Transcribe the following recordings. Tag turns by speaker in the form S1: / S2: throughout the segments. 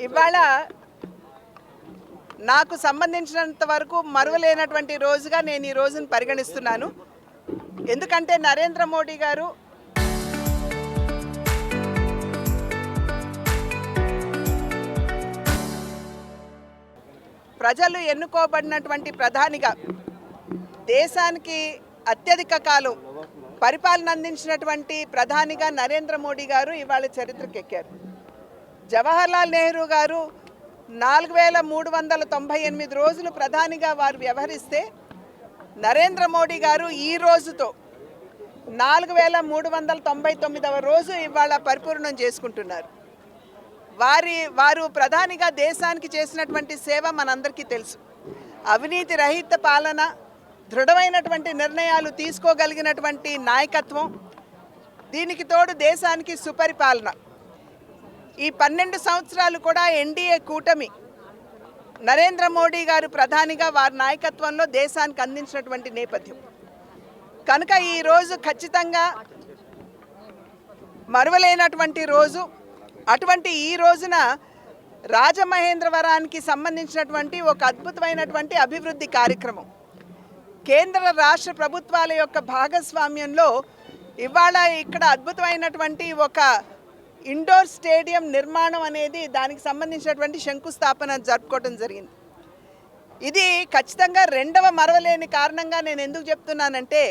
S1: ఇవాళ నాకు సంబంధించినంత వరకు మరువలేనటువంటి రోజుగా నేను ఈ రోజును పరిగణిస్తున్నాను. ఎందుకంటే నరేంద్ర మోడీ గారు ప్రజలు ఎన్నుకోబడినటువంటి ప్రధానిగా దేశానికి అత్యధిక కాలం పరిపాలన అందించినటువంటి ప్రధానిగా నరేంద్ర మోడీ గారు ఇవాళ చరిత్రకెక్కారు. జవహర్లాల్ నెహ్రూ గారు 4398 రోజులు ప్రధానిగా వారు వ్యవహరిస్తే నరేంద్ర మోడీ గారు ఈ రోజుతో 4399వ రోజు ఇవాళ పరిపూర్ణం చేసుకుంటున్నారు. వారు ప్రధానిగా దేశానికి చేసినటువంటి సేవ మనందరికీ తెలుసు. అవినీతి రహిత పాలన, దృఢమైనటువంటి నిర్ణయాలు తీసుకోగలిగినటువంటి నాయకత్వం, దీనికి తోడు దేశానికి సుపరిపాలన. ఈ 12 సంవత్సరాలు కూడా ఎన్డీఏ కూటమి నరేంద్ర మోడీ గారు ప్రధానిగా వారి నాయకత్వంలో దేశానికి అందించినటువంటి నేపథ్యం కనుక ఈరోజు ఖచ్చితంగా మరువలేనటువంటి రోజు. అటువంటి ఈ రోజున రాజమహేంద్రవరానికి సంబంధించినటువంటి ఒక అద్భుతమైనటువంటి అభివృద్ధి కార్యక్రమం కేంద్ర రాష్ట్ర ప్రభుత్వాల యొక్క భాగస్వామ్యంలో ఇవాళ ఇక్కడ అద్భుతమైనటువంటి ఒక ఇండోర్ స్టేడియం నిర్మాణం అనేది దానికి సంబంధించినటువంటి శంకుస్థాపన జరుపుకోవడం జరిగింది. ఇది ఖచ్చితంగా రెండవ మరవలేని కారణంగా నేను ఎందుకు చెప్తున్నానంటే,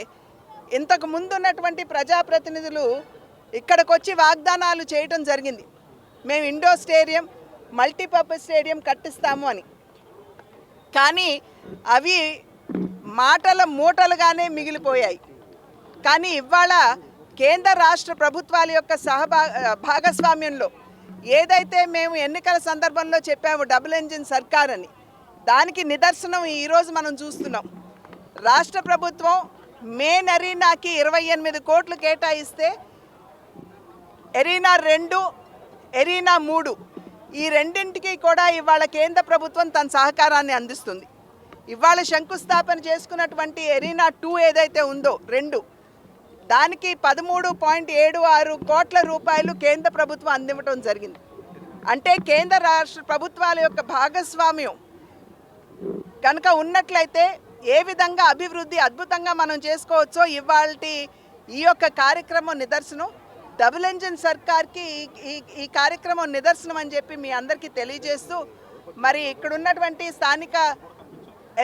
S1: ఇంతకు ముందు ఉన్నటువంటి ప్రజాప్రతినిధులు ఇక్కడికి వచ్చి వాగ్దానాలు చేయటం జరిగింది, మేము ఇండోర్ స్టేడియం, మల్టీపర్పస్ స్టేడియం కట్టిస్తాము అని. కానీ అవి మాటల మూటలుగానే మిగిలిపోయాయి. కానీ ఇవాళ కేంద్ర రాష్ట్ర ప్రభుత్వాల యొక్క భాగస్వామ్యంలో ఏదైతే మేము ఎన్నికల సందర్భంలో చెప్పాము డబుల్ ఇంజిన్ సర్కార్ అని, దానికి నిదర్శనం ఈరోజు మనం చూస్తున్నాం. రాష్ట్ర ప్రభుత్వం మెయిన్ ఎరీనాకి 28 కోట్లు కేటాయిస్తే ఎరీనా 2, ఎరీనా 3 ఈ రెండింటికి కూడా ఇవాళ కేంద్ర ప్రభుత్వం తన సహకారాన్ని అందిస్తుంది. ఇవాళ శంకుస్థాపన చేసుకున్నటువంటి ఎరీనా 2 ఏదైతే ఉందో 2, దానికి 13.76 కోట్ల రూపాయలు కేంద్ర ప్రభుత్వం అందివ్వడం జరిగింది. అంటే కేంద్ర రాష్ట్ర ప్రభుత్వాల యొక్క భాగస్వామ్యం కనుక ఉన్నట్లయితే ఏ విధంగా అభివృద్ధి అద్భుతంగా మనం చేసుకోవచ్చో ఇవాల్టి ఈ యొక్క కార్యక్రమం నిదర్శనం. డబుల్ ఇంజిన్ సర్కార్కి ఈ కార్యక్రమం నిదర్శనం అని చెప్పి మీ అందరికీ తెలియజేస్తూ, మరి ఇక్కడ ఉన్నటువంటి స్థానిక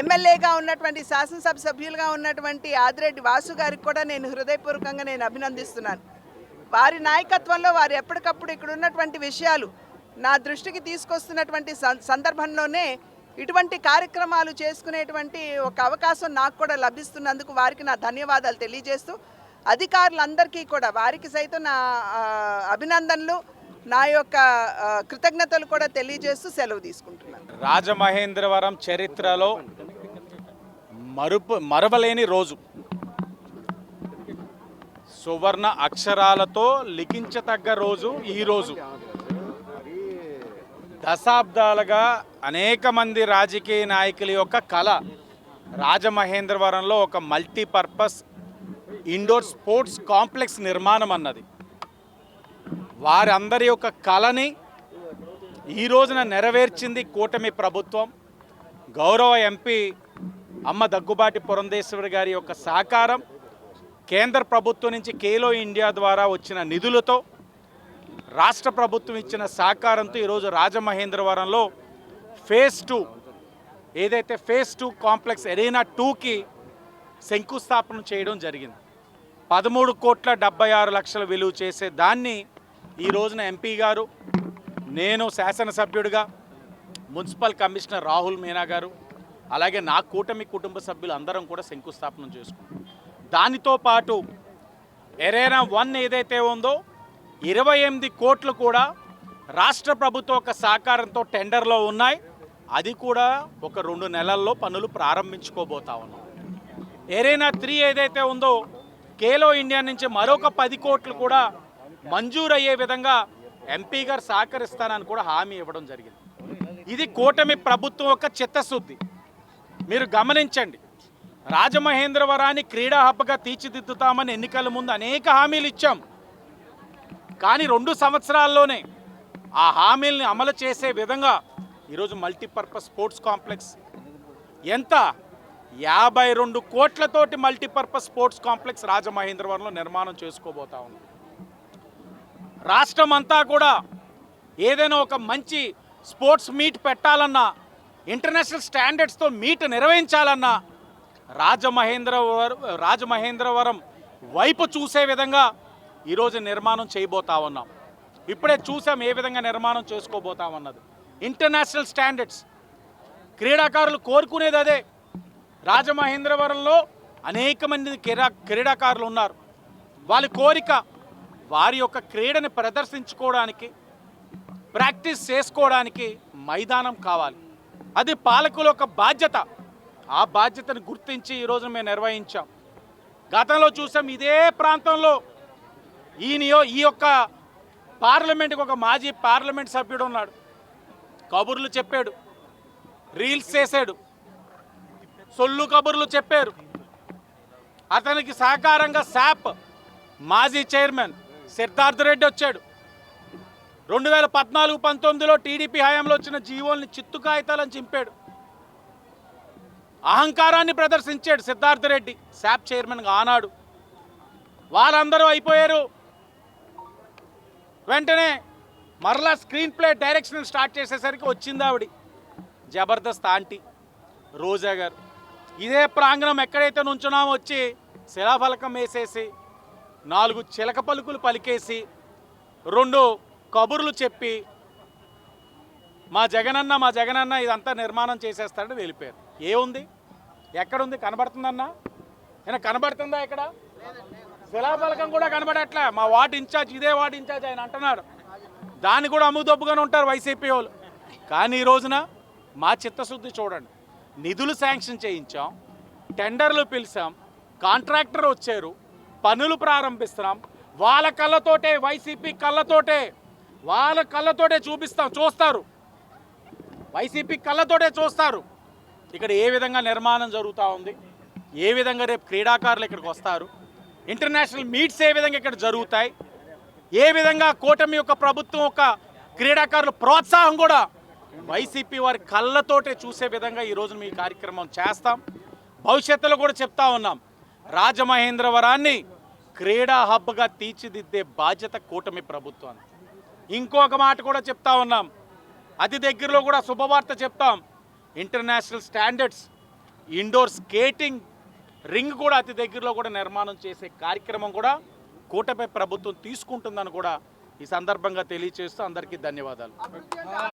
S1: ఎమ్మెల్యేగా ఉన్నటువంటి శాసనసభ సభ్యులుగా ఉన్నటువంటి ఆదిరెడ్డి వాసు గారికి కూడా నేను హృదయపూర్వకంగా అభినందిస్తున్నాను. వారి నాయకత్వంలో వారు ఎప్పటికప్పుడు ఇక్కడ ఉన్నటువంటి విషయాలు నా దృష్టికి తీసుకొస్తున్నటువంటి సందర్భంలోనే ఇటువంటి కార్యక్రమాలు చేసుకునేటువంటి ఒక అవకాశం నాకు కూడా లభిస్తున్నందుకు వారికి నా ధన్యవాదాలు తెలియజేస్తూ, అధికారులందరికీ కూడా వారికి సైతం నా అభినందనలు, నా యొక్క కృతజ్ఞతలు కూడా తెలియజేస్తూ సెలవు తీసుకుంటున్నాను.
S2: రాజమహేంద్రవరం చరిత్రలో మరవలేని రోజు, సువర్ణ అక్షరాలతో లిఖించతగ్గ రోజు ఈ రోజు. దశాబ్దాలుగా అనేక మంది రాజకీయ నాయకుల యొక్క కళ రాజమహేంద్రవరంలో ఒక మల్టీపర్పస్ ఇండోర్ స్పోర్ట్స్ కాంప్లెక్స్ నిర్మాణం అన్నది. వారందరి యొక్క కళని ఈ రోజున నెరవేర్చింది కూటమి ప్రభుత్వం. గౌరవ ఎంపీ అమ్మ దగ్గుబాటి పురంధేశ్వరి గారి యొక్క సహకారం, కేంద్ర ప్రభుత్వం నుంచి ఖేలో ఇండియా ద్వారా వచ్చిన నిధులతో, రాష్ట్ర ప్రభుత్వం ఇచ్చిన సహకారంతో ఈరోజు రాజమహేంద్రవరంలో ఫేజ్ 2 ఏదైతే ఫేజ్ 2 కాంప్లెక్స్ ఎరీనా 2కి శంకుస్థాపన చేయడం జరిగింది. 13,76,00,000 విలువ చేసే దాన్ని ఈ రోజున ఎంపీ గారు, నేను శాసనసభ్యుడిగా, మున్సిపల్ కమిషనర్ రాహుల్ మీనా గారు, అలాగే నా కూటమి కుటుంబ సభ్యులు అందరం కూడా శంకుస్థాపన చేసుకున్నాం. దానితో పాటు ఎరీనా 1 ఏదైతే ఉందో 28 కోట్లు కూడా రాష్ట్ర ప్రభుత్వం యొక్క సహకారంతో టెండర్లో ఉన్నాయి. అది కూడా ఒక 2 నెలల్లో పనులు ప్రారంభించుకోబోతా ఉన్నాం. ఎరీనా 3 ఏదైతే ఉందో ఖేలో ఇండియా నుంచి మరొక 10 కోట్లు కూడా మంజూరు అయ్యే విధంగా ఎంపీ గారు సహకరిస్తానని కూడా హామీ ఇవ్వడం జరిగింది. ఇది కూటమి ప్రభుత్వం యొక్క చిత్తశుద్ధి. మీరు గమనించండి, రాజమహేంద్రవరాన్ని క్రీడా హబ్గా తీర్చిదిద్దుతామని ఎన్నికల ముందు అనేక హామీలు ఇచ్చాం. కానీ 2 సంవత్సరాల్లోనే ఆ హామీల్ని అమలు చేసే విధంగా ఈరోజు మల్టీపర్పస్ స్పోర్ట్స్ కాంప్లెక్స్ ఎంత 52 కోట్లతోటి మల్టీపర్పస్ స్పోర్ట్స్ కాంప్లెక్స్ రాజమహేంద్రవరంలో నిర్మాణం చేసుకోబోతా ఉంది. రాష్ట్రం అంతా కూడా ఏదైనా ఒక మంచి స్పోర్ట్స్ మీట్ పెట్టాలన్నా, ఇంటర్నేషనల్ స్టాండర్డ్స్తో మీట్ నిర్వహించాలన్నా రాజమహేంద్రవరం వైపు చూసే విధంగా ఈరోజు నిర్మాణం చేయబోతా ఉన్నాం. ఇప్పుడే చూసాం ఏ విధంగా నిర్మాణం చేసుకోబోతామన్నది. ఇంటర్నేషనల్ స్టాండర్డ్స్ క్రీడాకారులు కోరుకునేది అదే. రాజమహేంద్రవరంలో అనేక మంది క్రీడాకారులు ఉన్నారు. వాళ్ళ కోరిక వారి యొక్క క్రీడని ప్రదర్శించుకోవడానికి, ప్రాక్టీస్ చేసుకోవడానికి మైదానం కావాలి. అది పాలకుల యొక్క బాధ్యత. ఆ బాధ్యతను గుర్తించి ఈరోజు మేము నిర్వహించాం. గతంలో చూసాం ఇదే ప్రాంతంలో ఈ యొక్క పార్లమెంట్కి ఒక మాజీ పార్లమెంట్ సభ్యుడు ఉన్నాడు. కబుర్లు చెప్పాడు, రీల్స్ చేశాడు, సొల్లు కబుర్లు చెప్పారు. అతనికి సహకారంగా శాప్ మాజీ చైర్మన్ సిద్ధార్థ రెడ్డి వచ్చాడు. 2014-19లో టీడీపీ హయాంలో వచ్చిన జీవోల్ని చిత్తు కాగితాలని చింపాడు. అహంకారాన్ని ప్రదర్శించాడు సిద్ధార్థ రెడ్డి శాప్ చైర్మన్గా ఆనాడు. వాళ్ళందరూ అయిపోయారు. వెంటనే మరలా స్క్రీన్ ప్లే డైరెక్షన్ స్టార్ట్ చేసేసరికి వచ్చింది ఆవిడ జబర్దస్త్ ఆంటీ రోజా గారు. ఇదే ప్రాంగణం ఎక్కడైతే నుంచున్నామో వచ్చి శిలాఫలకం వేసేసి 4 చిలక పలుకులు పలికేసి 2 కబుర్లు చెప్పి మా జగనన్న ఇదంతా నిర్మాణం చేసేస్తాడని వెళ్ళిపోయారు. ఏముంది, ఎక్కడుంది, కనబడుతుందన్నా? ఆయన కనబడుతుందా? ఇక్కడ శిలాఫలకం కూడా కనబడట్లే. మా వార్డు ఇన్ఛార్జ్, ఇదే వార్డు ఇన్ఛార్జ్ ఆయన అంటున్నాడు. దాన్ని కూడా అమ్ముదొబ్బుగానే ఉంటారు వైసీపీ వాళ్ళు. కానీ ఈ రోజున మా చిత్తశుద్ధి చూడండి. నిధులు శాంక్షన్ చేయించాం, టెండర్లు పిలిచాం, కాంట్రాక్టర్ వచ్చారు, పనులు ప్రారంభిస్తున్నాం. వాళ్ళ కళ్ళతోటే, వైసీపీ కళ్ళతోటే, వాళ్ళ కళ్ళతోటే చూస్తారు. వైసీపీ కళ్ళతోటే చూస్తారు ఇక్కడ ఏ విధంగా నిర్మాణం జరుగుతూ ఉంది, ఏ విధంగా రేపు క్రీడాకారులు ఇక్కడికి వస్తారు, ఇంటర్నేషనల్ మీట్స్ ఏ విధంగా ఇక్కడ జరుగుతాయి, ఏ విధంగా కూటమి యొక్క ప్రభుత్వం యొక్క క్రీడాకారుల ప్రోత్సాహం కూడా వైసీపీ వారి కళ్ళతోటే చూసే విధంగా ఈరోజు మీ కార్యక్రమం చేస్తాం. భవిష్యత్తులో కూడా చెప్తా ఉన్నాం, రాజమహేంద్రవరాన్ని క్రీడా హబ్గా తీర్చిదిద్దే బాధ్యత కూటమి ప్రభుత్వాన్ని. ఇంకొక మాట కూడా చెప్తా ఉన్నాం, అతి దగ్గరలో కూడా శుభవార్త చెప్తాం. International standards indoor skating ring కూడా అతి దగ్గరలో కూడా నిర్మాణం చేసే కార్యక్రమం కూడా కూటమి ప్రభుత్వం తీసుకుంటుందని కూడా ఈ సందర్భంగా తెలియజేస్తూ అందరికీ ధన్యవాదాలు.